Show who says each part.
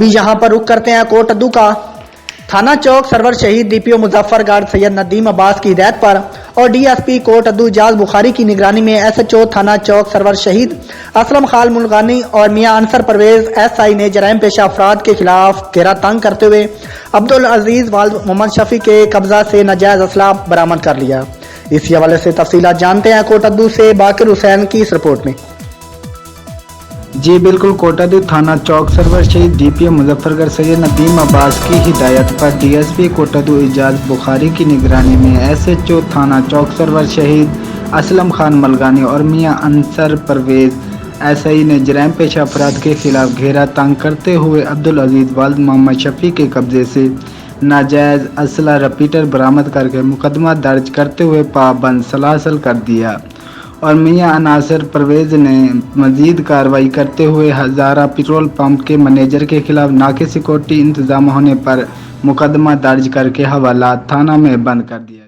Speaker 1: अभी यहाँ पर रुक करते हैं कोटद्दू का। थाना चौक सरवर शहीद डीपीओ मुजफ्फरगढ़ सैयद नदीम अब्बास की हिदायत पर और डीएसपी कोटद्दू इजाज बुखारी की निगरानी में एसएचओ थाना चौक सरवर शहीद असलम खान मुल्गानी और मियां अंसर परवेज एसआई ने जराइम पेशा अफराद के खिलाफ घेरा तंग करते हुए अब्दुल अजीज वालिद मोहम्मद शफी के कब्जा से नाजायज असला बरामद कर लिया। इसी हवाले से तफसीलात जानते हैं कोटद्दू से बाकिर हुसैन की इस रिपोर्ट में।
Speaker 2: जी बिल्कुल, कोटद्दू थाना चौक सरवर शहीद डीपीओ मुजफ्फरगढ़ सैयद नदीम अब्बास की हिदायत पर डीएसपी कोटद्दू इजाज बुखारी की निगरानी में एसएचओ थाना चौक सरवर शहीद असलम खान मुल्गानी और मियां अंसर परवेज एसआई ने जराइम पेशा अफराद के खिलाफ घेरा तंग करते हुए अब्दुल अजीज वालिद मोहम्मद शफी के कब्जे से नाजायज असला रिपीटर बरामद करके मुकदमा दर्ज करते हुए पाबंद सलासल कर दिया और मियां अंसर परवेज ने मजीद कार्रवाई करते हुए हज़ारा पेट्रोल पंप के मैनेजर के खिलाफ नाके सिक्योरिटी इंतजाम होने पर मुकदमा दर्ज करके हवाला थाना में बंद कर दिया।